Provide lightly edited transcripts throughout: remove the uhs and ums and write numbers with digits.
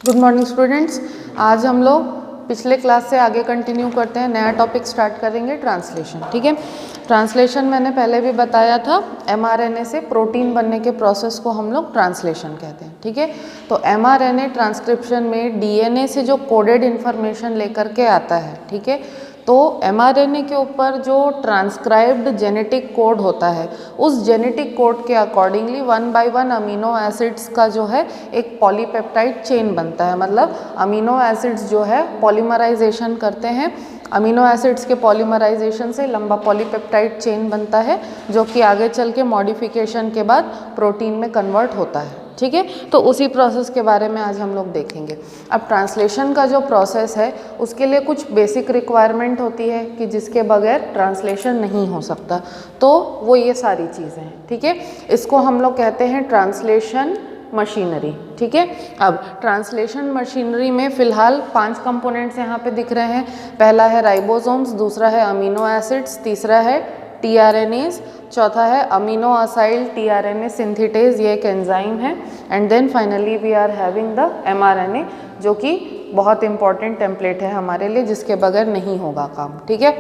Good morning students. आज हम लोग पिछले क्लास से आगे कंटिन्यू करते हैं, नया टॉपिक स्टार्ट करेंगे ट्रांसलेशन। ठीक है, ट्रांसलेशन मैंने पहले भी बताया था, एमआरएनए से प्रोटीन बनने के प्रोसेस को हम लोग ट्रांसलेशन कहते हैं। ठीक है, तो एमआरएनए ट्रांसक्रिप्शन में डीएनए से जो कोडेड इन्फॉर्मेशन लेकर के आता है, ठीक है, तो एमआरएनए के ऊपर जो ट्रांसक्राइब्ड जेनेटिक कोड होता है, उस जेनेटिक कोड के अकॉर्डिंगली 1 बाय 1 अमीनो एसिड्स का जो है एक पॉलीपेप्टाइड चेन बनता है। मतलब अमीनो एसिड्स जो है पॉलीमराइजेशन करते हैं, अमीनो एसिड्स के पॉलीमराइजेशन से लंबा पॉलीपेप्टाइड चेन बनता है, जो कि आगे चल के मॉडिफिकेशन के बाद प्रोटीन में कन्वर्ट होता है। ठीक है, तो उसी प्रोसेस के बारे में आज हम लोग देखेंगे। अब ट्रांसलेशन का जो प्रोसेस है उसके लिए कुछ बेसिक रिक्वायरमेंट होती है कि जिसके बगैर ट्रांसलेशन नहीं हो सकता, तो वो ये सारी चीज़ें हैं। ठीक है, इसको हम लोग कहते हैं ट्रांसलेशन मशीनरी। ठीक है, अब ट्रांसलेशन मशीनरी में फ़िलहाल 5 कंपोनेंट्स यहाँ पे दिख रहे हैं। पहला है राइबोसोम्स, दूसरा है अमीनो एसिड्स, तीसरा है टीआरएनएज, चौथा है अमीनो असाइल टीआरएनए सिंथेटेज, ये एक एंजाइम है, and then finally we are having the mRNA, जो कि बहुत इंपॉर्टेंट टेम्पलेट है हमारे लिए, जिसके बगैर नहीं होगा काम। ठीक है,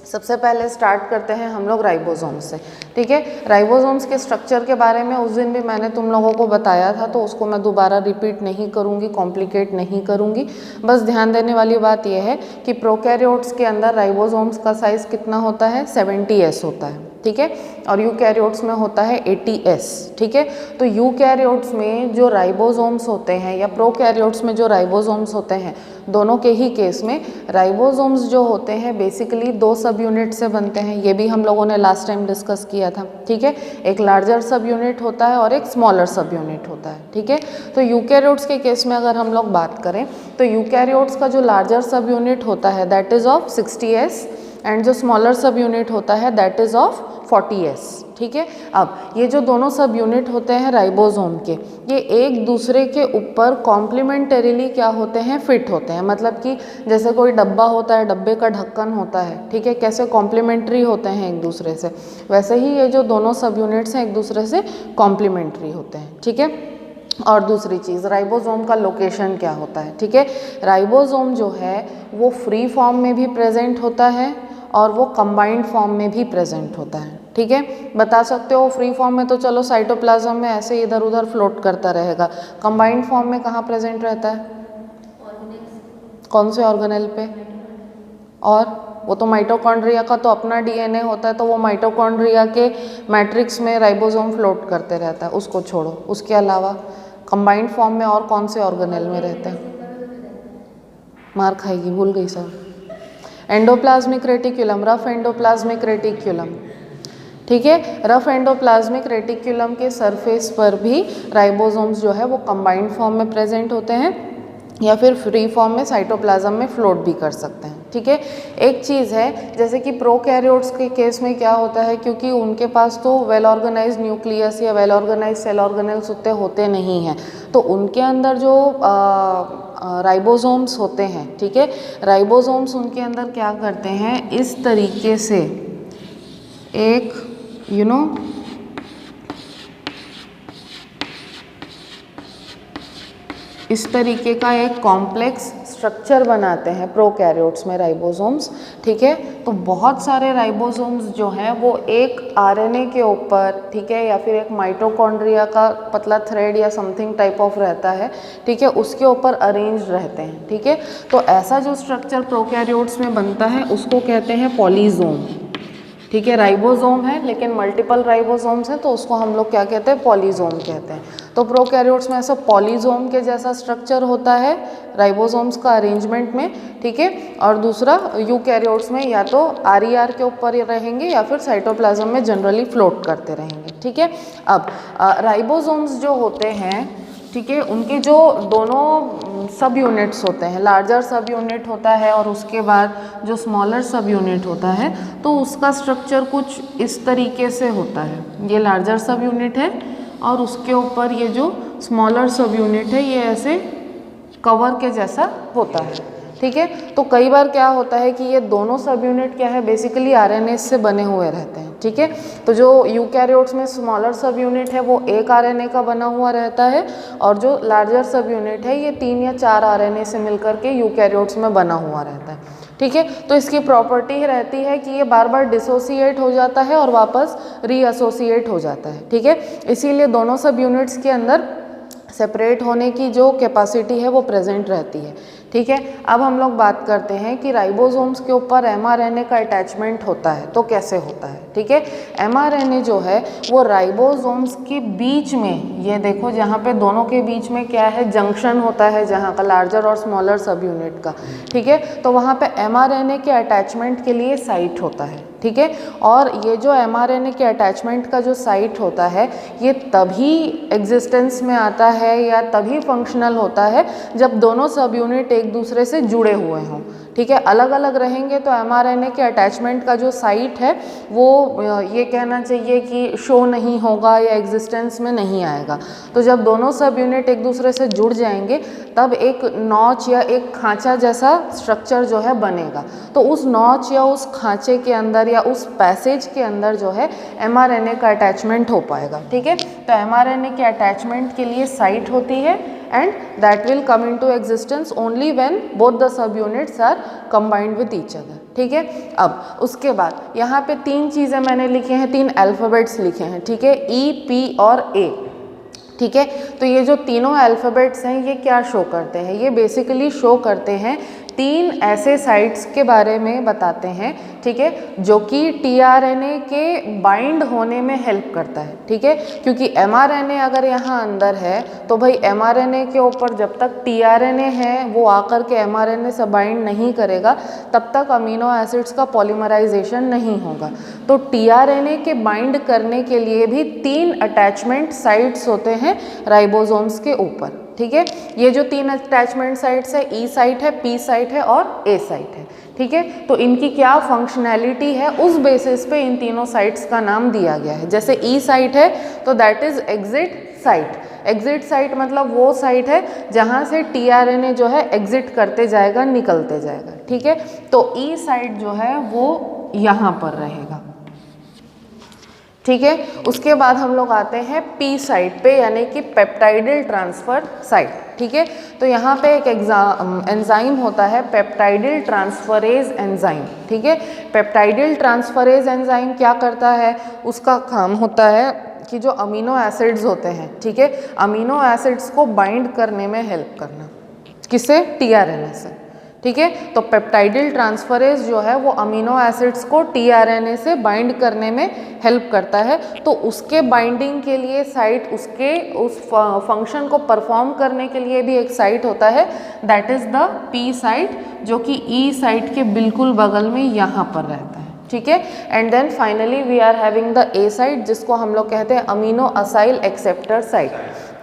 सबसे पहले स्टार्ट करते हैं हम लोग राइबोसोम्स से। ठीक है, राइबोसोम्स के स्ट्रक्चर के बारे में उस दिन भी मैंने तुम लोगों को बताया था, तो उसको मैं दोबारा रिपीट नहीं करूँगी, कॉम्प्लिकेट नहीं करूँगी। बस ध्यान देने वाली बात यह है कि प्रोकैरियोट्स के अंदर राइबोसोम्स का साइज़ कितना होता है, 70s होता है। ठीक है, और यूकैरियोट्स में होता है 80s। ठीक है, तो यूकैरियोट्स में जो राइबोसोम्स होते हैं या प्रोकैरियोट्स में जो राइबोसोम्स होते हैं, दोनों के ही केस में राइबोसोम्स जो होते हैं बेसिकली 2 सब यूनिट से बनते हैं। ये भी हम लोगों ने लास्ट टाइम डिस्कस किया था। ठीक है, एक लार्जर सब यूनिट होता है और एक स्मॉलर सब यूनिट होता है। ठीक है, तो यूकैरियोट्स के केस में अगर हम लोग बात करें तो यूकैरियोट्स का जो लार्जर सब यूनिट होता है that is of 60s, and जो स्मॉलर सब यूनिट होता है दैट इज़ ऑफ 40s। ठीक है, अब ये जो दोनों सब यूनिट होते हैं राइबोसोम के, ये एक दूसरे के ऊपर कॉम्प्लीमेंटरीली क्या होते हैं, फिट होते हैं। मतलब कि जैसे कोई डब्बा होता है, डब्बे का ढक्कन होता है, ठीक है, कैसे कॉम्प्लीमेंट्री होते हैं एक दूसरे से, वैसे ही ये जो दोनों सब यूनिट्स हैं एक दूसरे से कॉम्प्लीमेंट्री होते हैं। ठीक है, और दूसरी चीज़, राइबोसोम का लोकेशन क्या होता है। ठीक है, राइबोसोम जो है वो फ्री फॉर्म में भी प्रेजेंट होता है और वो कंबाइंड फॉर्म में भी प्रेजेंट होता है। ठीक है, बता सकते हो फ्री फॉर्म में तो चलो साइटोप्लाज्म में ऐसे इधर उधर फ्लोट करता रहेगा, कंबाइंड फॉर्म में कहाँ प्रेजेंट रहता है, कौन से ऑर्गेनेल पे, और वो तो माइटोकॉन्ड्रिया का तो अपना डीएनए होता है, तो वो माइटोकॉन्ड्रिया के मैट्रिक्स में राइबोसोम फ्लोट करते रहता है, उसको छोड़ो। उसके अलावा कंबाइंड फॉर्म में और कौन से ऑर्गेनेल में रहते हैं, मार खाएगी, भूल गई सब। Endoplasmic reticulum, rough endoplasmic reticulum. ठीक है, रफ एंडोप्लाज्मिक रेटिक्यूलम के सरफेस पर भी राइबोसोम्स जो है वो कंबाइंड फॉर्म में प्रेजेंट होते हैं या फिर फ्री फॉर्म में साइटोप्लाज्म में फ्लोट भी कर सकते हैं। ठीक है, एक चीज़ है जैसे कि प्रोकैरियोट्स के केस में क्या होता है, क्योंकि उनके पास तो वेल ऑर्गेनाइज न्यूक्लियस या वेल ऑर्गेनाइज सेल ऑर्गेनेल्स होते नहीं हैं, तो उनके अंदर जो राइबोसोम्स होते हैं, ठीक है, राइबोसोम्स उनके अंदर क्या करते हैं, इस तरीके से एक इस तरीके का एक कॉम्प्लेक्स स्ट्रक्चर बनाते हैं प्रोकैरियोट्स में राइबोसोम्स। ठीक है, तो बहुत सारे राइबोसोम्स जो हैं वो एक आरएनए के ऊपर, ठीक है, या फिर एक माइटोकॉन्ड्रिया का पतला थ्रेड या समथिंग टाइप ऑफ रहता है, ठीक है, उसके ऊपर अरेंज रहते हैं। ठीक है, तो ऐसा जो स्ट्रक्चर प्रोकैरियोट्स में बनता है उसको कहते हैं पॉलीजोम। ठीक है, राइबोसोम है लेकिन मल्टीपल राइबोसोम्स हैं, तो उसको हम लोग क्या कहते हैं, पॉलीजोम कहते हैं। तो प्रोकैरियोट्स में ऐसा पॉलीजोम के जैसा स्ट्रक्चर होता है राइबोसोम्स का अरेंजमेंट में। ठीक है, और दूसरा यूकैरियोट्स में या तो आरईआर के ऊपर रहेंगे या फिर साइटोप्लाज्म में जनरली फ्लोट करते रहेंगे। ठीक है, अब राइबोसोम्स जो होते हैं, ठीक है, उनके जो दोनों सब यूनिट्स होते हैं, लार्जर सब यूनिट होता है और उसके बाद जो स्मॉलर सब यूनिट होता है, तो उसका स्ट्रक्चर कुछ इस तरीके से होता है। ये लार्जर सब यूनिट है और उसके ऊपर ये जो स्मॉलर सब यूनिट है ये ऐसे कवर के जैसा होता है। ठीक है। तो कई बार क्या होता है कि ये दोनों सब यूनिट क्या है, बेसिकली आरएनए से बने हुए रहते हैं, ठीक है। तो जो यूकैरियोट्स में स्मॉलर सब यूनिट है वो एक आरएनए का बना हुआ रहता है, और जो लार्जर सब यूनिट है ये 3 या 4 आरएनए से मिलकर के यूकैरियोट्स में बना हुआ रहता है, ठीक है। तो इसकी प्रॉपर्टी रहती है कि ये बार बार डिसोसिएट हो जाता है और वापस रीएसोसिएट हो जाता है, ठीक है। इसीलिए दोनों सब यूनिट्स के अंदर सेपरेट होने की जो कैपेसिटी है वो प्रेजेंट रहती है, ठीक है। अब हम लोग बात करते हैं कि राइबोसोम्स के ऊपर एमआरएनए का अटैचमेंट होता है तो कैसे होता है, ठीक है। एमआरएनए जो है वो राइबोसोम्स के बीच में, ये देखो जहाँ पे दोनों के बीच में क्या है, जंक्शन होता है जहाँ का लार्जर और स्मॉलर सब यूनिट का, ठीक है। तो वहाँ पे एमआरएनए के अटैचमेंट के लिए साइट होता है, ठीक है। और ये जो एमआरएनए के अटैचमेंट का जो साइट होता है ये तभी एग्जिस्टेंस में आता है या तभी फंक्शनल होता है जब दोनों सब यूनिट एक दूसरे से जुड़े हुए हों, ठीक है। अलग अलग रहेंगे तो एमआरएनए के अटैचमेंट का जो साइट है वो ये कहना चाहिए कि शो नहीं होगा या एग्जिस्टेंस में नहीं आएगा। तो जब दोनों सब यूनिट एक दूसरे से जुड़ जाएंगे तब एक नॉच या एक खांचा जैसा स्ट्रक्चर जो है बनेगा। तो उस नॉच या उस खांचे के अंदर या उस पैसेज के अंदर जो है एमआरएनए का अटैचमेंट हो पाएगा, ठीक है। तो एमआरएनए के अटैचमेंट के लिए साइट होती है and that will come into existence only when both the subunits are combined with each other, ठीक है। अब उसके बाद यहाँ पे 3 चीज़ें मैंने लिखी हैं, 3 अल्फ़ाबेट्स लिखे हैं, ठीक है, ई, पी और ए, ठीक है। तो ये जो तीनों अल्फ़ाबेट्स हैं ये क्या शो करते हैं, ये बेसिकली शो करते हैं 3 ऐसे साइट्स के बारे में बताते हैं, ठीक है, जो कि टीआरएनए के बाइंड होने में हेल्प करता है, ठीक है। क्योंकि एमआरएनए अगर यहाँ अंदर है तो भाई एमआरएनए के ऊपर जब तक टीआरएनए है वो आकर के एमआरएनए से बाइंड नहीं करेगा तब तक अमीनो एसिड्स का पॉलीमराइजेशन नहीं होगा। तो टीआरएनए के बाइंड करने के लिए भी 3 अटैचमेंट साइट्स होते हैं राइबोसोम्स के ऊपर, ठीक है। ये जो 3 अटैचमेंट साइट्स है, ई साइट है, पी साइट है और ए साइट है, ठीक है। तो इनकी क्या फंक्शनैलिटी है उस बेसिस पे इन तीनों साइट्स का नाम दिया गया है। जैसे ई साइट है तो that is exit site. Exit site मतलब वो साइट है जहाँ से टीआरएनए जो है एग्जिट करते जाएगा, निकलते जाएगा, ठीक है। तो ई साइट जो है वो यहाँ पर रहेगा, ठीक है। उसके बाद हम लोग आते हैं पी साइट पे, यानी कि पेप्टाइडल ट्रांसफर साइट, ठीक है। तो यहाँ पे एक एंजाइम होता है पेप्टाइडल ट्रांसफरेज एंजाइम, ठीक है। पेप्टाइडल ट्रांसफरेज एंजाइम क्या करता है, उसका काम होता है कि जो अमीनो एसिड्स होते हैं, ठीक है, अमीनो एसिड्स को बाइंड करने में हेल्प करना, किससे, टीआरएनए से, ठीक है। तो पेप्टाइडल ट्रांसफरेज जो है वो अमीनो एसिड्स को टीआरएनए से बाइंड करने में हेल्प करता है। तो उसके बाइंडिंग के लिए साइट, उसके उस फंक्शन को परफॉर्म करने के लिए भी एक साइट होता है, that is the P site, जो कि ई साइट के बिल्कुल बगल में यहाँ पर रहता है, ठीक है। And then finally we are having the A site, जिसको हम लोग कहते हैं अमीनो असाइल एक्सेप्टर साइट,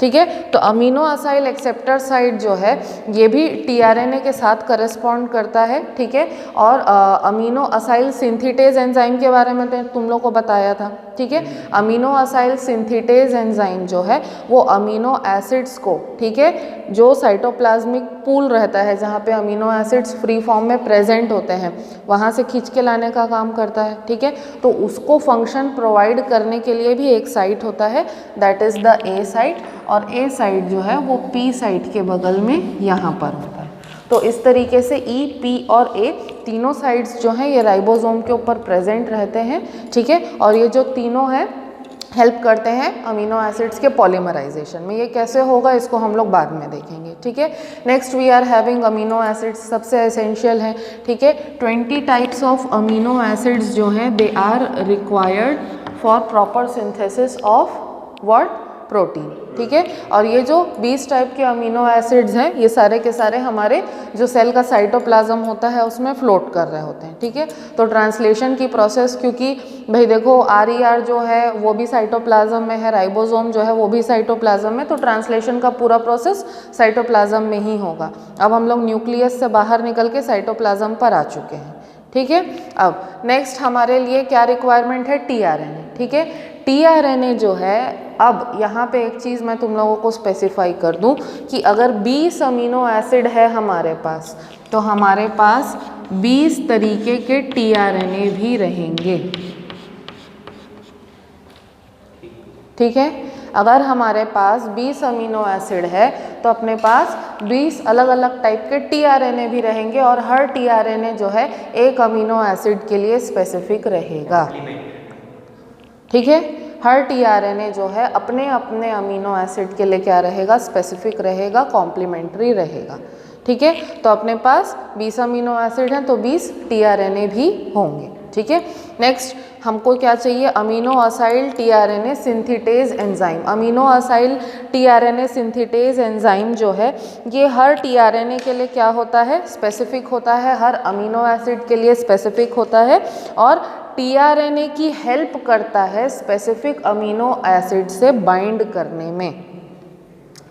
ठीक है। तो अमीनो असाइल एक्सेप्टर साइट जो है ये भी टीआरएनए के साथ करस्पॉन्ड करता है, ठीक है। और अमीनो असाइल सिंथेटेज एंजाइम के बारे में तुम लोग को बताया था, ठीक है। अमीनो असाइल सिंथेटेज एंजाइम जो है वो अमीनो एसिड्स को, ठीक है, जो साइटोप्लाज्मिक पूल रहता है जहाँ पे अमीनो एसिड्स फ्री फॉर्म में प्रेजेंट होते हैं वहाँ से खींच के लाने का काम करता है, ठीक है। तो उसको फंक्शन प्रोवाइड करने के लिए भी एक साइट होता है, that is the A site. और ए साइट जो है वो पी साइट के बगल में यहाँ पर होता है। तो इस तरीके से ई, पी और ए तीनों साइट्स जो हैं ये राइबोसोम के ऊपर प्रेजेंट रहते हैं, ठीक है। और ये जो तीनों हैं हेल्प करते हैं अमीनो एसिड्स के पॉलीमराइजेशन में। ये कैसे होगा इसको हम लोग बाद में देखेंगे, ठीक है। Next we are having amino acids, सबसे एसेंशियल है, ठीक है। 20 टाइप्स ऑफ अमीनो एसिड्स जो हैं they are required for proper synthesis of what, protein, ठीक है। और ये जो 20 टाइप के अमीनो एसिड्स हैं ये सारे के सारे हमारे जो सेल का साइटोप्लाज्म होता है उसमें फ्लोट कर रहे होते हैं, ठीक है। तो ट्रांसलेशन की प्रोसेस, क्योंकि भाई देखो आर जो है वो भी साइटोप्लाज्म में है, राइबोसोम जो है वो भी साइटोप्लाज्म में, तो ट्रांसलेशन का पूरा प्रोसेस साइटोप्लाज्म में ही होगा। अब हम लोग न्यूक्लियस से बाहर निकल के साइटोप्लाज्म पर आ चुके हैं, ठीक है। अब नेक्स्ट हमारे लिए क्या रिक्वायरमेंट है, टीआरएनए, ठीक है। टीआरएनए जो है, अब यहाँ पे एक चीज़ मैं तुम लोगों को स्पेसिफाई कर दूँ कि अगर 20 अमीनो एसिड है हमारे पास तो हमारे पास 20 तरीके के tRNA भी रहेंगे। ठीक है, अगर हमारे पास 20 अमीनो एसिड है तो अपने पास 20 अलग अलग टाइप के tRNA भी रहेंगे और हर tRNA जो है एक अमीनो एसिड के लिए स्पेसिफिक रहेगा। ठीक है, हर tRNA जो है अपने अपने अमीनो एसिड के लिए क्या रहेगा, स्पेसिफिक रहेगा, कॉम्प्लीमेंट्री रहेगा। ठीक है, तो अपने पास 20 अमीनो एसिड हैं तो 20 tRNA भी होंगे। ठीक है, नेक्स्ट हमको क्या चाहिए, amino acyl tRNA synthetase enzyme. Amino acyl tRNA synthetase enzyme जो है ये हर tRNA के लिए क्या होता है, स्पेसिफिक होता है, हर अमीनो एसिड के लिए स्पेसिफिक होता है और tRNA की हेल्प करता है स्पेसिफिक अमीनो एसिड से बाइंड करने में।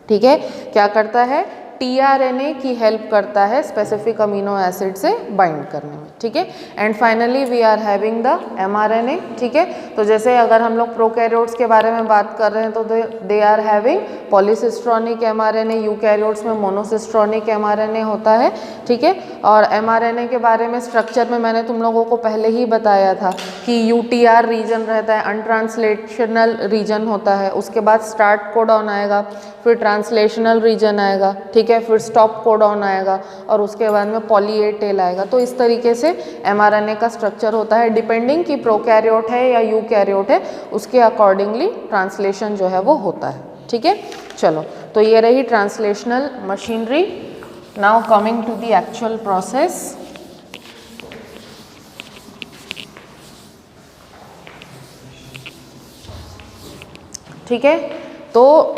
ठीक है, क्या करता है, tRNA की हेल्प करता है स्पेसिफिक अमीनो एसिड से बाइंड करने में। ठीक है, and finally we are having the mRNA। ठीक है, तो जैसे अगर हम लोग प्रोकैरियोट्स के बारे में बात कर रहे हैं तो they are having polycistronic mRNA, eukaryotes में मोनोसिस्ट्रॉनिक mRNA होता है। ठीक है, और mRNA के बारे में स्ट्रक्चर में मैंने तुम लोगों को पहले ही बताया था कि UTR रीजन रहता है, अनट्रांसलेशनल रीजन होता है, उसके बाद स्टार्ट कोडॉन आएगा, फिर ट्रांसलेशनल रीजन आएगा। ठीक है, फिर स्टॉप कोडॉन आएगा और उसके बाद में पॉली ए टेल आएगा। तो इस तरीके से mRNA का स्ट्रक्चर होता है, डिपेंडिंग कि प्रोकैरियोट है या यूकैरियोट है उसके अकॉर्डिंगली ट्रांसलेशन जो है वो होता है। ठीक है, चलो तो ये रही translational machinery. Now coming to the actual process. ठीक है, तो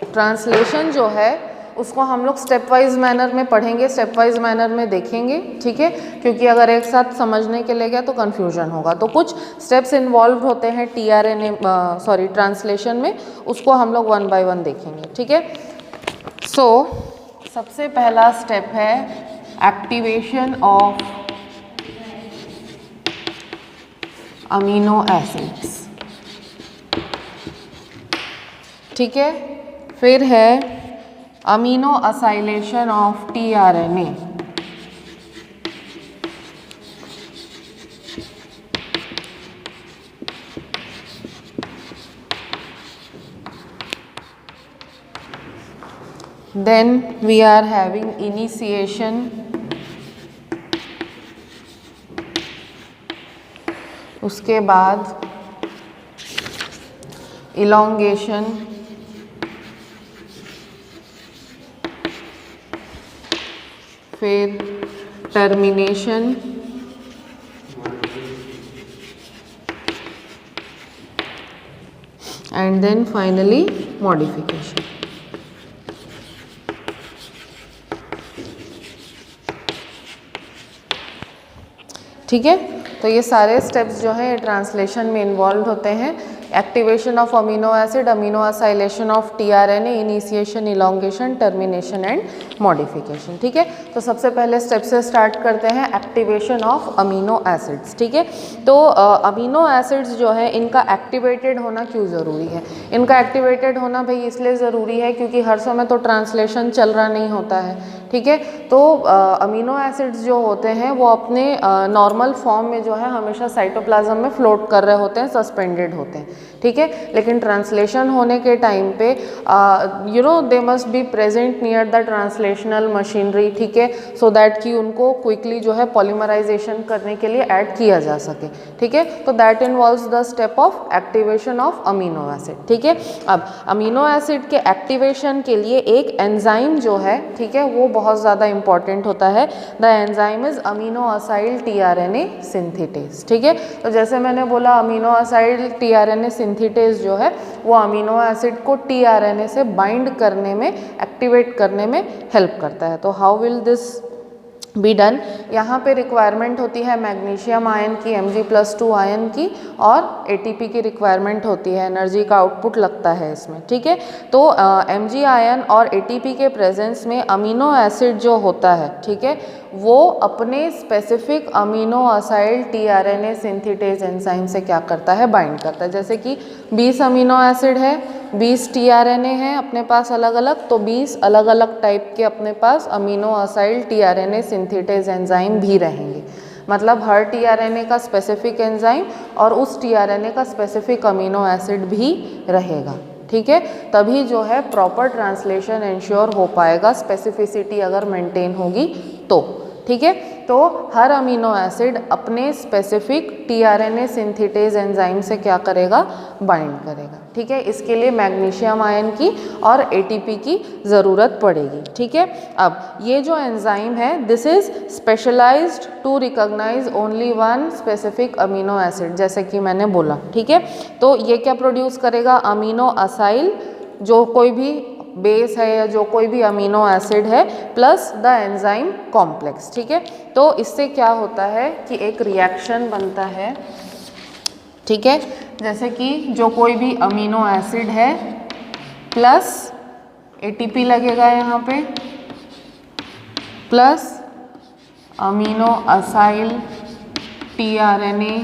ट्रांसलेशन जो है उसको हम लोग स्टेप वाइज मैनर में पढ़ेंगे, स्टेप वाइज मैनर में देखेंगे। ठीक है, क्योंकि अगर एक साथ समझने के लिए गया तो कन्फ्यूजन होगा। तो कुछ स्टेप्स इन्वॉल्व होते हैं ट्रांसलेशन में, उसको हम लोग 1 बाय 1 देखेंगे। ठीक है, सो सबसे पहला स्टेप है एक्टिवेशन ऑफ अमीनो एसिड्स। ठीक है, फिर है amino acylation of tRNA। Then we are having initiation उसके बाद elongation, फिर termination, and then finally modification. ठीक है, तो ये सारे स्टेप्स जो हैं ट्रांसलेशन में इन्वॉल्व होते हैं। Activation of amino acid, amino acylation of tRNA, initiation, elongation, termination and modification. ठीक है, तो सबसे पहले स्टेप से स्टार्ट करते हैं, एक्टिवेशन ऑफ अमीनो एसिड्स। ठीक है, तो अमीनो एसिड्स जो है इनका एक्टिवेटेड होना क्यों ज़रूरी है? इनका एक्टिवेटेड होना भाई इसलिए ज़रूरी है क्योंकि हर समय तो ट्रांसलेशन चल रहा नहीं होता है। ठीक है, तो अमीनो एसिड्स जो होते हैं वो अपने नॉर्मल फॉर्म में जो है हमेशा साइटोप्लाज्म में फ्लोट कर रहे होते हैं, सस्पेंडेड होते हैं। ठीक है, लेकिन ट्रांसलेशन होने के टाइम पे they must be present near the translational machinery. ठीक है, सो दैट कि उनको क्विकली जो है पॉलीमराइजेशन करने के लिए ऐड किया जा सके। ठीक है, तो that involves the step of activation of amino acid. ठीक है, अब अमीनो एसिड के एक्टिवेशन के लिए एक एंजाइम जो है, ठीक है, वो बहुत ज़्यादा इंपॉर्टेंट होता है। The enzyme is amino acyl tRNA synthetase. ठीक है, तो जैसे मैंने बोला अमीनो असाइल tRNA सिंथेटेज जो है वो अमीनो एसिड को tRNA से बाइंड करने में, एक्टिवेट करने में हेल्प करता है। तो how will this be done? यहाँ पे रिक्वायरमेंट होती है मैग्नीशियम आयन की, Mg+2 आयन की, और ATP की रिक्वायरमेंट होती है, एनर्जी का आउटपुट लगता है इसमें। ठीक है, तो Mg आयन और ATP के प्रेजेंस में अमीनो एसिड जो होता है, ठीक है, वो अपने specific amino acyl tRNA synthetase enzyme से क्या करता है, बाइंड करता है। जैसे कि 20 अमीनो एसिड है 20 टीआरएनए हैं अपने पास अलग अलग, तो 20 अलग अलग टाइप के अपने पास amino acyl tRNA synthetase enzyme भी रहेंगे। मतलब हर टीआरएनए का स्पेसिफिक एंजाइम और उस टीआरएनए का स्पेसिफिक अमीनो एसिड भी रहेगा। ठीक है, तभी जो है प्रॉपर ट्रांसलेशन इंश्योर हो पाएगा, स्पेसिफिसिटी अगर मेंटेन होगी तो। ठीक है, तो हर अमीनो एसिड अपने स्पेसिफिक टीआरएनए सिंथेटेज एंजाइम से क्या करेगा, बाइंड करेगा। ठीक है, इसके लिए मैग्नीशियम आयन की और एटीपी की ज़रूरत पड़ेगी। ठीक है, अब ये जो एंजाइम है this is specialised to recognise only one specific amino acid, जैसे कि मैंने बोला। ठीक है, तो ये क्या प्रोड्यूस करेगा, अमीनो असाइल, जो कोई भी बेस है या जो कोई भी अमीनो एसिड है, प्लस द एंजाइम कॉम्प्लेक्स। ठीक है, तो इससे क्या होता है कि एक रिएक्शन बनता है। ठीक है, जैसे कि जो कोई भी अमीनो एसिड है प्लस एटीपी लगेगा यहाँ पे, plus amino acyl tRNA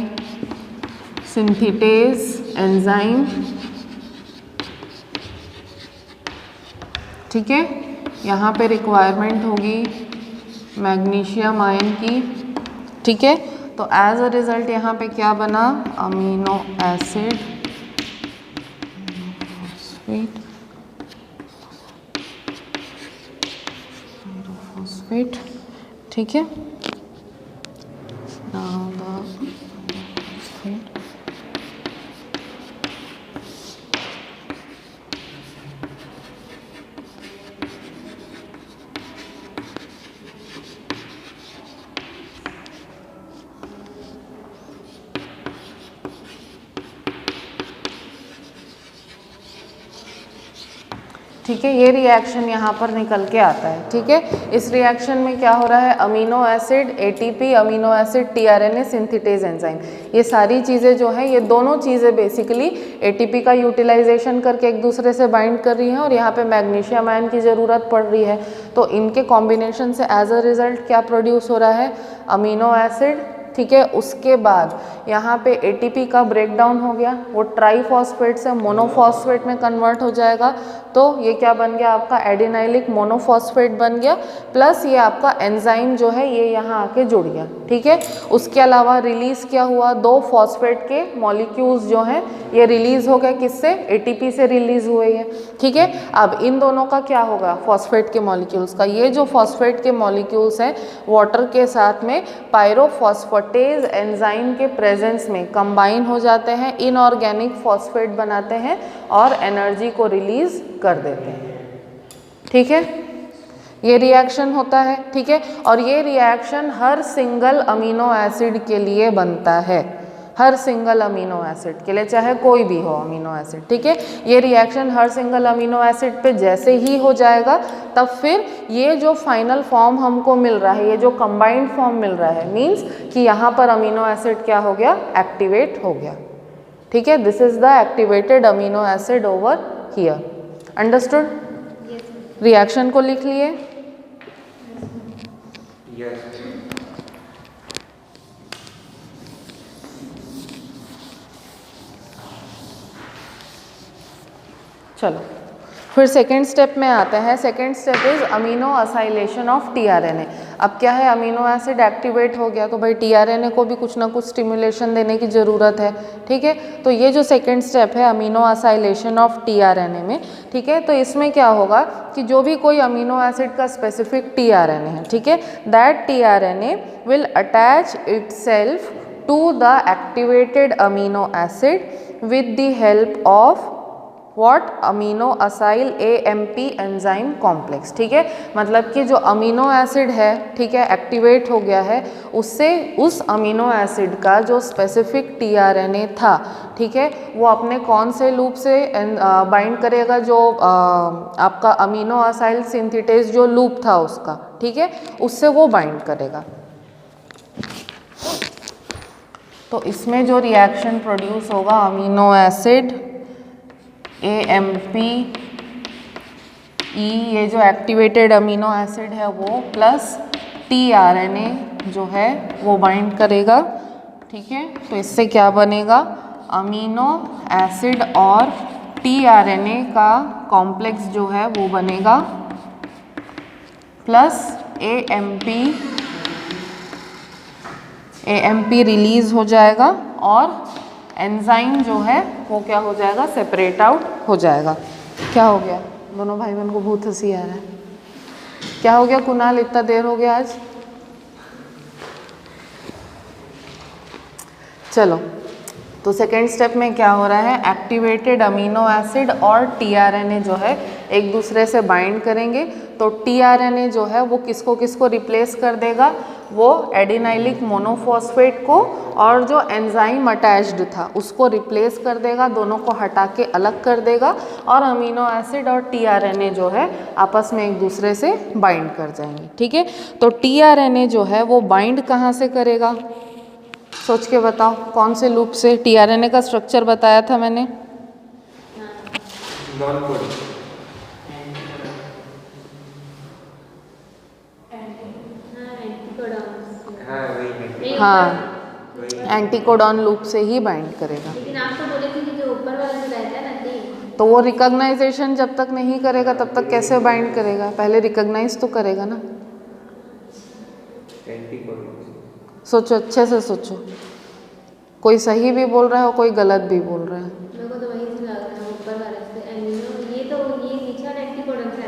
synthetase enzyme. ठीक है, यहाँ पे रिक्वायरमेंट होगी मैग्नीशियम आयन की। ठीक है, तो एज अ रिजल्ट यहाँ पे क्या बना, अमीनो एसिड फॉस्फेट। ठीक है, ठीक है, ये रिएक्शन यहाँ पर निकल के आता है। ठीक है, इस रिएक्शन में क्या हो रहा है, amino acid ATP, amino acid tRNA synthetase enzyme, ये सारी चीज़ें जो हैं, ये दोनों चीज़ें बेसिकली एटीपी का यूटिलाइजेशन करके एक दूसरे से बाइंड कर रही हैं और यहाँ पे मैग्नीशियम आयन की ज़रूरत पड़ रही है। तो इनके कॉम्बिनेशन से एज अ रिजल्ट क्या प्रोड्यूस हो रहा है, अमीनो एसिड। ठीक है, उसके बाद यहाँ पे एटीपी का ब्रेकडाउन हो गया, वो ट्राईफॉस्फेट से मोनोफॉस्फेट में कन्वर्ट हो जाएगा, तो ये क्या बन गया आपका, एडिनाइलिक मोनोफॉस्फेट बन गया, प्लस ये आपका एंजाइम जो है ये यहाँ आके जुड़ गया। ठीक है, उसके अलावा रिलीज क्या हुआ, 2 फॉस्फेट के मॉलिक्यूल्स जो हैं ये रिलीज हो गए, किससे, एटीपी से रिलीज हुए हैं। ठीक है, अब इन दोनों का क्या होगा, फॉस्फेट के मॉलिक्यूल्स का, ये जो फॉस्फेट के मॉलिक्यूल्स हैं वाटर के साथ में पायरोफॉस्फेटेज एंजाइम के प्रेजेंस में कंबाइन हो जाते हैं, इनऑर्गेनिक फॉस्फेट बनाते हैं और एनर्जी को रिलीज कर देते हैं। ठीक है, ये रिएक्शन होता है। ठीक है, और ये रिएक्शन हर सिंगल अमीनो एसिड के लिए बनता है, हर सिंगल अमीनो एसिड के लिए, चाहे कोई भी हो अमीनो एसिड। ठीक है, ये रिएक्शन हर सिंगल अमीनो एसिड पे जैसे ही हो जाएगा, तब फिर ये जो फाइनल फॉर्म हमको मिल रहा है, ये जो कंबाइंड फॉर्म मिल रहा है, मीन्स कि यहाँ पर अमीनो एसिड क्या हो गया, एक्टिवेट हो गया। ठीक है, this is the activated amino acid over here. Understood? Reaction को लिख लिए? चलो फिर सेकेंड स्टेप में आते हैं। Second step is amino acylation of tRNA. अब क्या है, अमीनो एसिड एक्टिवेट हो गया तो भाई टीआरएनए को भी कुछ ना कुछ स्टिमुलेशन देने की ज़रूरत है। ठीक है, तो ये जो सेकेंड स्टेप है अमीनो असाइलेशन ऑफ टीआरएनए में, ठीक है, तो इसमें क्या होगा कि जो भी कोई अमीनो एसिड का स्पेसिफिक टीआरएनए है, ठीक है, that tRNA will attach itself to the activated amino acid with the help of what, amino acyl AMP enzyme complex. ठीक है, मतलब कि जो अमीनो एसिड है, ठीक है, एक्टिवेट हो गया है, उससे उस अमीनो एसिड का जो स्पेसिफिक टीआरएनए था, ठीक है, वो अपने कौन से लूप से बाइंड करेगा, जो आपका अमीनो असाइल सिंथेटेज जो लूप था उसका, ठीक है, उससे वो बाइंड करेगा। तो इसमें जो रिएक्शन प्रोड्यूस होगा, अमीनो एसिड AMP E, ये जो एक्टिवेटेड अमीनो एसिड है वो, प्लस tRNA जो है वो बाइंड करेगा। ठीक है, तो इससे क्या बनेगा, अमीनो एसिड और tRNA का कॉम्प्लेक्स जो है वो बनेगा प्लस AMP रिलीज हो जाएगा और एंजाइम जो है वो क्या हो जाएगा, सेपरेट आउट हो जाएगा। क्या हो गया, दोनों भाई बहन को बहुत हंसी आ रहा है। क्या हो गया कुणाल, इतना देर हो गया आज? चलो, तो सेकेंड स्टेप में क्या हो रहा है, एक्टिवेटेड अमीनो एसिड और tRNA जो है एक दूसरे से बाइंड करेंगे। तो tRNA जो है वो किसको किसको रिप्लेस कर देगा, वो एडिनाइलिक मोनोफॉस्फेट को और जो एंजाइम अटैच्ड था उसको रिप्लेस कर देगा, दोनों को हटा के अलग कर देगा और अमीनो एसिड और tRNA जो है आपस में एक दूसरे से बाइंड कर जाएंगे। ठीक है, तो tRNA जो है वो बाइंड कहाँ से करेगा, सोच के बताओ, कौन से लूप से? tRNA का स्ट्रक्चर बताया था मैंने, हाँ, एंटीकोडॉन लूप से ही बाइंड करेगा। लेकिन आप तो बोले थे कि जो ऊपर वाला जो रहता है ना, तो वो रिकॉग्नाइजेशन जब तक नहीं करेगा तब तक कैसे बाइंड करेगा, पहले रिकॉग्नाइज तो करेगा ना। सोचो, अच्छे से सोचो, कोई सही भी बोल रहा है और कोई गलत भी बोल रहा है। मेरे को तो वही से लग रहा है, ऊपर वाले से एमिनो, ये तो ये नीचे वाला एंटीकोडॉन से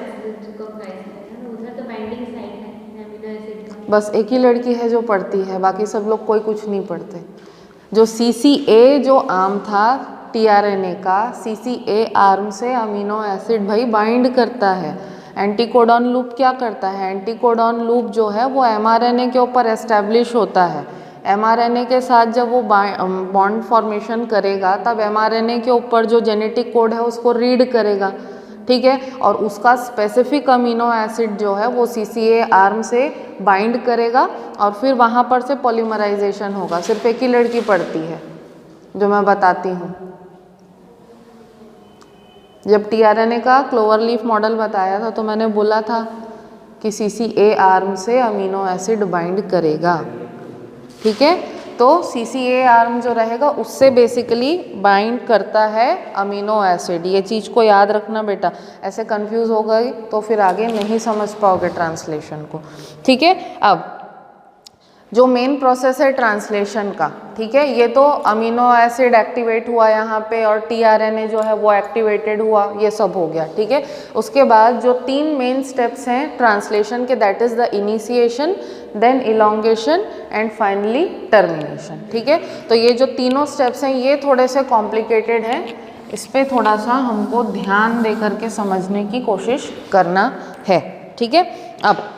रिकॉग्नाइज है ना, उधर तो बाइंडिंग साइट है एमिनो एसिड का। बस एक ही लड़की है जो पढ़ती है, बाकी सब लोग कोई कुछ नहीं पढ़ते। जो CCA जो आर्म था tRNA का, CCA आर्म से अमीनो एसिड भाई बाइंड करता है। एंटीकोडॉन लूप क्या करता है, एंटीकोडॉन लूप जो है वो mRNA के ऊपर एस्टेब्लिश होता है। mRNA के साथ जब वो बॉन्ड फॉर्मेशन करेगा तब mRNA के ऊपर जो जेनेटिक कोड है उसको रीड करेगा। ठीक है, और उसका स्पेसिफिक अमीनो एसिड जो है वो CCA आर्म से बाइंड करेगा और फिर वहाँ पर से पॉलीमराइजेशन होगा। सिर्फ एक ही लड़की पढ़ती है जो मैं बताती हूँ। जब tRNA का क्लोवर लीफ मॉडल बताया था तो मैंने बोला था कि CCA आर्म से अमीनो एसिड बाइंड करेगा। ठीक है, तो CCA आर्म जो रहेगा उससे बेसिकली बाइंड करता है अमीनो एसिड। ये चीज़ को याद रखना बेटा, ऐसे कंफ्यूज हो गई तो फिर आगे नहीं समझ पाओगे ट्रांसलेशन को। ठीक है, अब जो मेन प्रोसेस है ट्रांसलेशन का, ठीक है, ये तो अमीनो एसिड एक्टिवेट हुआ यहाँ पे और tRNA जो है वो एक्टिवेटेड हुआ, ये सब हो गया। ठीक है, उसके बाद जो 3 मेन स्टेप्स हैं ट्रांसलेशन के, that is the initiation, then elongation and finally termination. ठीक है, तो ये जो तीनों स्टेप्स हैं ये थोड़े से कॉम्प्लिकेटेड हैं, इस पर थोड़ा सा हमको ध्यान दे करके समझने की कोशिश करना है। ठीक है, अब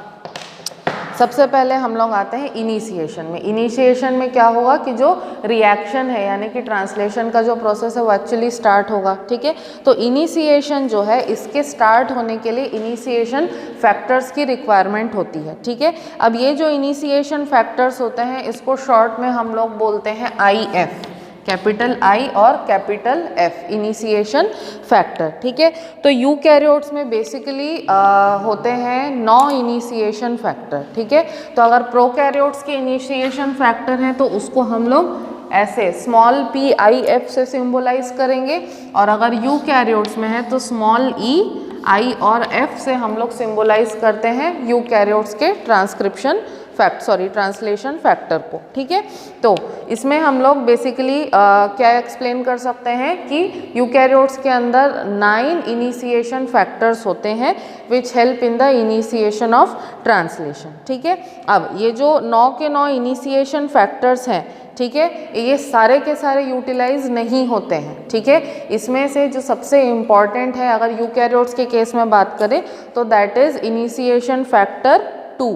सबसे पहले हम लोग आते हैं इनिशिएशन में। इनिशिएशन में क्या होगा कि जो रिएक्शन है यानी कि ट्रांसलेशन का जो प्रोसेस है वो एक्चुअली स्टार्ट होगा। ठीक है, तो इनिशिएशन जो है इसके स्टार्ट होने के लिए इनिशिएशन फैक्टर्स की रिक्वायरमेंट होती है। ठीक है, अब ये जो इनिशिएशन फैक्टर्स होते हैं इसको शॉर्ट में हम लोग बोलते हैं IF, कैपिटल I और कैपिटल F, इनिशिएशन फैक्टर। ठीक है, तो यूकैरियोट्स में बेसिकली होते हैं 9 इनिशिएशन फैक्टर। ठीक है, तो अगर प्रोकैरियोट्स के इनिशिएशन फैक्टर हैं तो उसको हम लोग ऐसे स्मॉल PIF से सिंबलाइज करेंगे, और अगर यूकैरियोट्स में है तो स्मॉल e, I और F से हम लोग सिंबलाइज करते हैं यूकैरियोट्स के ट्रांसलेशन फैक्टर को। ठीक है, तो इसमें हम लोग बेसिकली क्या एक्सप्लेन कर सकते हैं कि यूकैरियोट्स के अंदर 9 इनिशिएशन फैक्टर्स होते हैं which help in the initiation of translation. ठीक है, अब ये जो 9 के 9 इनिशिएशन फैक्टर्स हैं, ठीक है, ये सारे के सारे यूटिलाइज नहीं होते हैं। ठीक है, इसमें से जो सबसे इम्पॉर्टेंट है अगर यूकैरियोट्स के केस में बात करें तो दैट इज इनिशिएशन फैक्टर 2।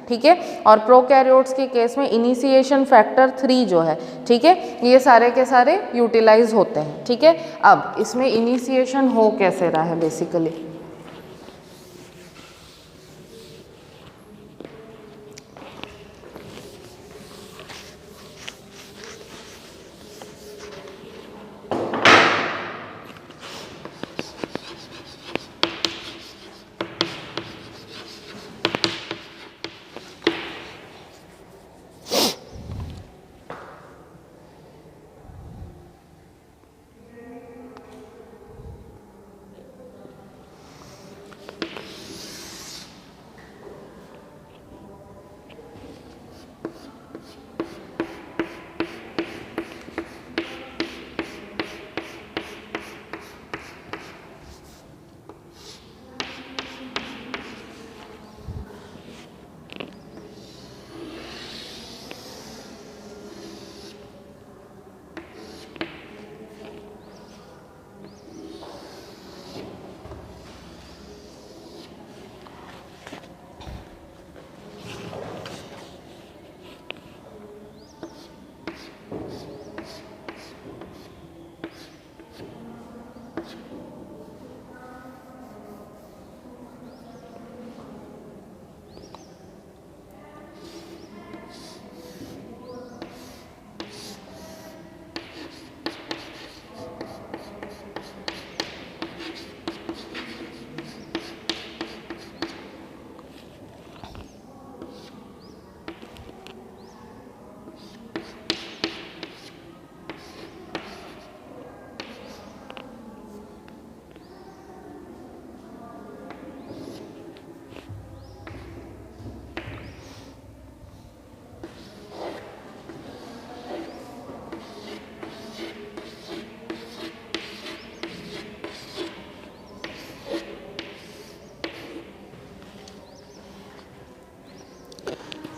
ठीक है, और प्रोकैरियोट्स के केस में इनिशिएशन फैक्टर 3 जो है, ठीक है, ये सारे के सारे यूटिलाइज होते हैं। ठीक है, अब इसमें इनिशिएशन हो कैसे रहा है बेसिकली,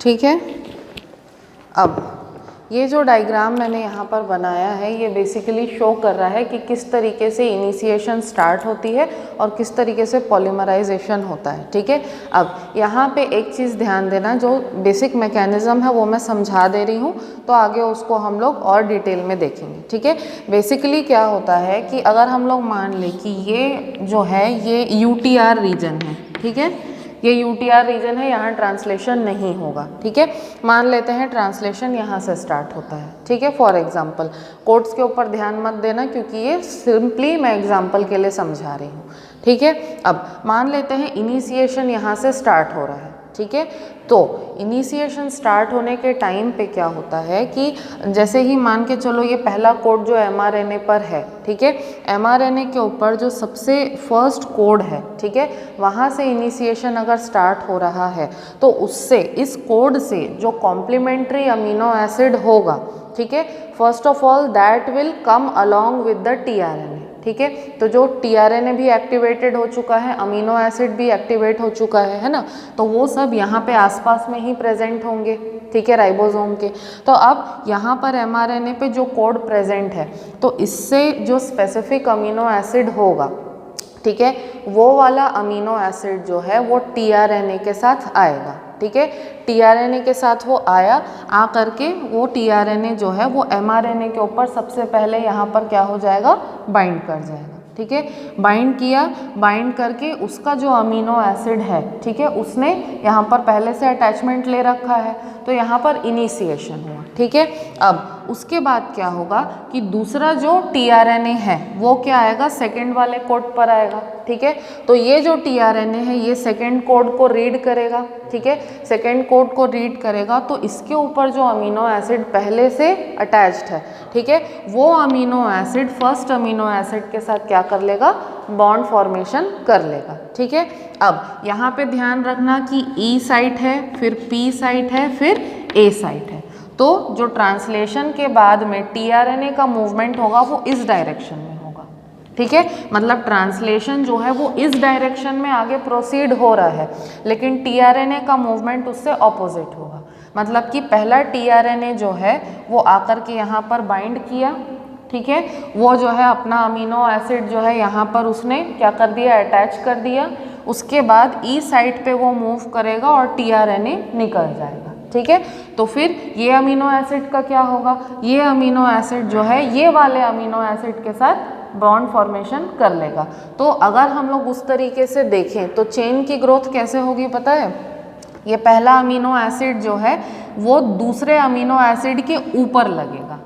ठीक है। अब ये जो डायग्राम मैंने यहाँ पर बनाया है ये बेसिकली शो कर रहा है कि किस तरीके से इनिशिएशन स्टार्ट होती है और किस तरीके से पॉलीमराइजेशन होता है। ठीक है। अब यहाँ पे एक चीज़ ध्यान देना, जो बेसिक मैकेनिज़्म है वो मैं समझा दे रही हूँ, तो आगे उसको हम लोग और डिटेल में देखेंगे। ठीक है। बेसिकली क्या होता है कि अगर हम लोग मान लें कि ये जो है ये UTR रीजन है, ठीक है, ये UTR रीजन है, यहाँ ट्रांसलेशन नहीं होगा। ठीक है। मान लेते हैं ट्रांसलेशन यहाँ से स्टार्ट होता है। ठीक है। फॉर एग्जांपल, कोट्स के ऊपर ध्यान मत देना क्योंकि ये सिंपली मैं एग्जांपल के लिए समझा रही हूँ। ठीक है। अब मान लेते हैं इनिशिएशन यहाँ से स्टार्ट हो रहा है। ठीक है। तो इनिशिएशन स्टार्ट होने के टाइम पे क्या होता है कि जैसे ही मान के चलो ये पहला कोड जो mRNA पर है, ठीक है, mRNA के ऊपर जो सबसे फर्स्ट कोड है, ठीक है, वहाँ से इनिशिएशन अगर स्टार्ट हो रहा है तो उससे, इस कोड से जो कॉम्प्लीमेंट्री अमीनो एसिड होगा, ठीक है, first of all that will come along with the tRNA। ठीक है। तो जो tRNA भी एक्टिवेटेड हो चुका है, अमीनो एसिड भी एक्टिवेट हो चुका है ना, तो वो सब यहाँ पे आसपास में ही प्रेजेंट होंगे। ठीक है, राइबोसोम के। तो अब यहाँ पर mRNA पे जो कोड प्रेजेंट है, तो इससे जो स्पेसिफिक अमीनो एसिड होगा, ठीक है, वो वाला अमीनो एसिड जो है वो tRNA के साथ आएगा। ठीक है। tRNA के साथ वो आया, आ करके वो tRNA जो है वो mRNA के ऊपर सबसे पहले यहाँ पर क्या हो जाएगा, बाइंड कर जाएगा। ठीक है। बाइंड किया, बाइंड करके उसका जो अमीनो एसिड है, ठीक है, उसने यहाँ पर पहले से अटैचमेंट ले रखा है, तो यहाँ पर इनिशिएशन हुआ। ठीक है। अब उसके बाद क्या होगा कि दूसरा जो tRNA है वो क्या आएगा, सेकेंड वाले कोड पर आएगा। ठीक है। तो ये जो tRNA है ये सेकेंड कोड को रीड करेगा। ठीक है। सेकेंड कोड को रीड करेगा तो इसके ऊपर जो अमीनो एसिड पहले से अटैच्ड है, ठीक है, वो amino acid first amino acid के साथ क्या कर लेगा, बॉन्ड फॉर्मेशन कर लेगा। ठीक है। अब यहाँ पे ध्यान रखना कि E साइट है, फिर P साइट है, फिर A साइट है। तो जो ट्रांसलेशन के बाद में tRNA का मूवमेंट होगा वो इस डायरेक्शन में होगा। ठीक है। मतलब ट्रांसलेशन जो है वो इस डायरेक्शन में आगे प्रोसीड हो रहा है, लेकिन tRNA का मूवमेंट उससे ऑपोजिट होगा। मतलब कि पहला tRNA जो है वो आकर के यहाँ पर बाइंड किया, ठीक है, वो जो है अपना अमीनो एसिड जो है यहाँ पर उसने क्या कर दिया, अटैच कर दिया। उसके बाद E साइट पे वो मूव करेगा और tRNA निकल जाएगा। ठीक है। तो फिर ये अमीनो एसिड का क्या होगा, ये अमीनो एसिड जो है ये वाले अमीनो एसिड के साथ बॉन्ड फॉर्मेशन कर लेगा। तो अगर हम लोग उस तरीके से देखें तो चेन की ग्रोथ कैसे होगी पता है, ये पहला अमीनो एसिड जो है वो दूसरे अमीनो एसिड के ऊपर लगेगा,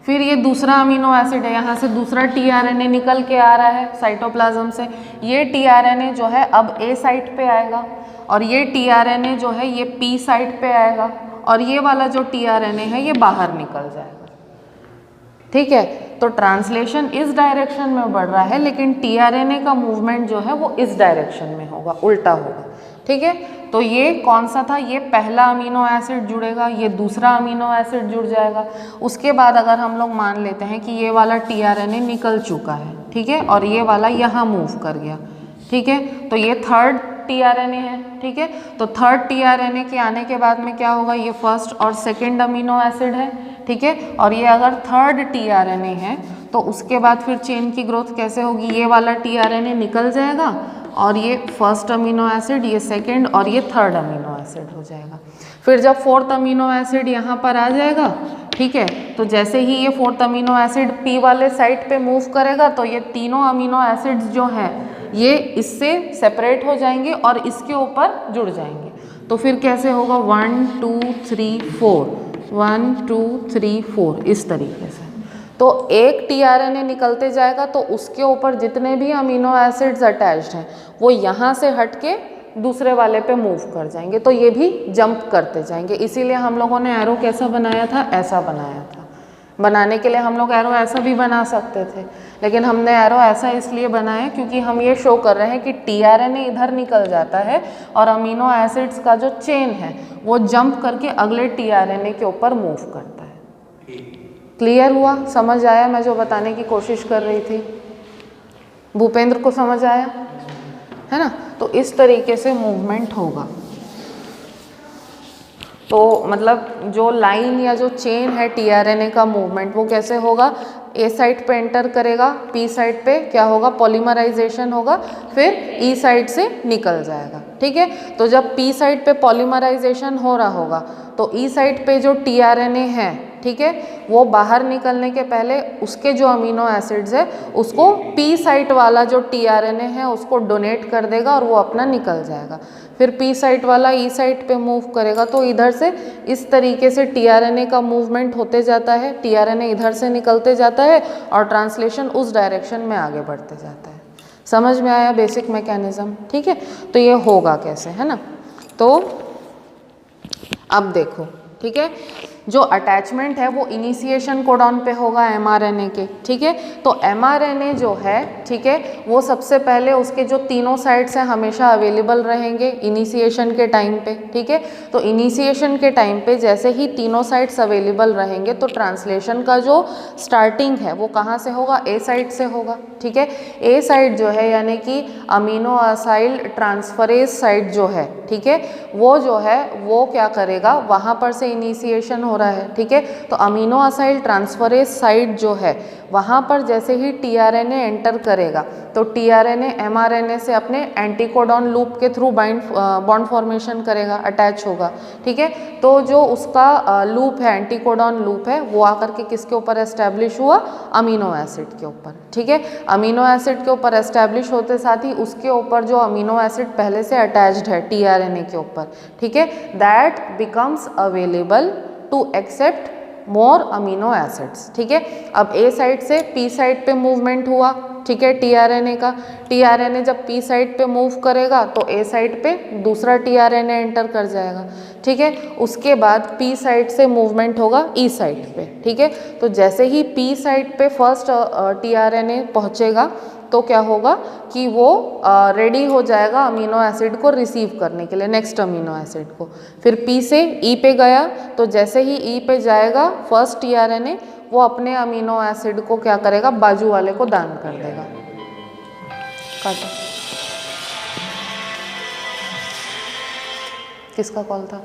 फिर ये दूसरा अमीनो एसिड है, यहाँ से दूसरा tRNA निकल के आ रहा है साइटोप्लाज्म से, ये tRNA जो है अब A साइट पे आएगा और ये tRNA जो है ये P साइट पे आएगा और ये वाला जो tRNA है ये बाहर निकल जाएगा। ठीक है। तो ट्रांसलेशन इस डायरेक्शन में बढ़ रहा है, लेकिन tRNA का मूवमेंट जो है वो इस डायरेक्शन में होगा, उल्टा होगा। ठीक है। तो ये कौन सा था, ये पहला अमीनो एसिड जुड़ेगा, ये दूसरा अमीनो एसिड जुड़ जाएगा। उसके बाद अगर हम लोग मान लेते हैं कि ये वाला tRNA निकल चुका है, ठीक है, और ये वाला यहाँ मूव कर गया, ठीक है, तो ये थर्ड tRNA है। ठीक है। तो थर्ड tRNA के आने के बाद में क्या होगा, ये फर्स्ट और सेकेंड अमीनो एसिड है। ठीक है। और ये अगर थर्ड tRNA है तो उसके बाद फिर चेन की ग्रोथ कैसे होगी, ये वाला tRNA निकल जाएगा और ये फर्स्ट अमीनो एसिड, ये सेकेंड और ये थर्ड अमीनो एसिड हो जाएगा। फिर जब फोर्थ अमीनो एसिड यहाँ पर आ जाएगा, ठीक है, तो जैसे ही ये फोर्थ अमीनो एसिड P वाले साइड पे मूव करेगा तो ये तीनों अमीनो एसिड्स जो हैं ये इससे सेपरेट हो जाएंगे और इसके ऊपर जुड़ जाएंगे। तो फिर कैसे होगा, 1 2 3 4, 1 2 3 4, इस तरीके से। तो एक tRNA निकलते जाएगा तो उसके ऊपर जितने भी अमीनो एसिड्स अटैच्ड हैं वो यहाँ से हट के दूसरे वाले पे मूव कर जाएंगे, तो ये भी जंप करते जाएंगे। इसीलिए हम लोगों ने एरो कैसा बनाया था, ऐसा बनाया था। बनाने के लिए हम लोग एरो ऐसा भी बना सकते थे, लेकिन हमने एरो ऐसा इसलिए बनाया क्योंकि हम ये शो कर रहे हैं कि tRNA इधर निकल जाता है और अमीनो एसिड्स का जो चेन है वो जंप करके अगले tRNA के ऊपर मूव करता है। क्लियर हुआ, समझ आया मैं जो बताने की कोशिश कर रही थी? भूपेंद्र को समझ आया है ना? तो इस तरीके से मूवमेंट होगा। तो मतलब जो लाइन या जो चेन है टीआरएनए का मूवमेंट वो कैसे होगा, ए साइट पे एंटर करेगा, पी साइट पे क्या होगा, पॉलीमराइजेशन होगा, फिर ई साइट से निकल जाएगा। ठीक है, तो जब पी साइट पे पॉलीमराइजेशन हो रहा होगा तो ई साइट पे जो टीआरएनए है, ठीक है, वो बाहर निकलने के पहले उसके जो अमीनो एसिड्स है उसको पी साइट वाला जो टीआरएनए है उसको डोनेट कर देगा और वो अपना निकल जाएगा। फिर पी साइट वाला ई साइट पे मूव करेगा तो इधर से इस तरीके से टीआरएनए का मूवमेंट होते जाता है, टीआरएनए इधर से निकलते जाता है और ट्रांसलेशन उस डायरेक्शन में आगे बढ़ते जाता है। समझ में आया बेसिक मैकेनिज्म? ठीक है, तो ये होगा कैसे, है ना। तो अब देखो, ठीक है, जो अटैचमेंट है वो इनिशिएशन कोडॉन पे होगा एमआरएनए के। ठीक है, तो एमआरएनए जो है, ठीक है, वो सबसे पहले उसके जो तीनों साइड्स हैं हमेशा अवेलेबल रहेंगे इनिशिएशन के टाइम पे। ठीक है, तो इनिशिएशन के टाइम पे जैसे ही तीनों साइड्स अवेलेबल रहेंगे तो ट्रांसलेशन का जो स्टार्टिंग है वो कहाँ से होगा, ए साइट से होगा। ठीक है, ए साइट जो है यानी कि अमीनो असाइल ट्रांसफरेज साइट जो है, ठीक है, वो जो है वो क्या करेगा, वहाँ पर से इनिशिएशन हो रहा है। ठीक है, तो अमीनो असाइल ट्रांसफरेज साइट जो है वहाँ पर जैसे ही टीआरएनए एंटर करेगा तो टीआरएनए एमआरएनए से अपने एंटीकोडॉन लूप के थ्रू बॉन्ड फॉर्मेशन करेगा, अटैच होगा। ठीक है, तो जो उसका लूप है, एंटीकोडॉन लूप है, वो आकर के किसके ऊपर एस्टेब्लिश हुआ, अमीनो एसिड के ऊपर। ठीक है, अमीनो एसिड के ऊपर एस्टेब्लिश होते साथ ही उसके ऊपर जो अमीनो एसिड पहले से अटैच्ड है टीआरएनए के ऊपर, ठीक है, that becomes available to accept more amino acids. ठीक है, अब ए साइड से पी साइड पे मूवमेंट हुआ, ठीक है, टीआरएनए का, टीआरएनए जब पी साइड पे मूव करेगा तो ए साइड पे दूसरा टीआरएनए एंटर कर जाएगा। ठीक है, उसके बाद पी साइड से मूवमेंट होगा ई साइड पे। ठीक है, तो जैसे ही पी साइड पे फर्स्ट टीआरएनए पहुंचेगा तो क्या होगा कि वो रेडी हो जाएगा अमीनो एसिड को रिसीव करने के लिए, नेक्स्ट अमीनो एसिड को। फिर पी से ई पे गया तो जैसे ही ई पे जाएगा फर्स्ट टीआरएनए वो अपने अमीनो एसिड को क्या करेगा, बाजू वाले को दान कर देगा। काटो, किसका कॉल था?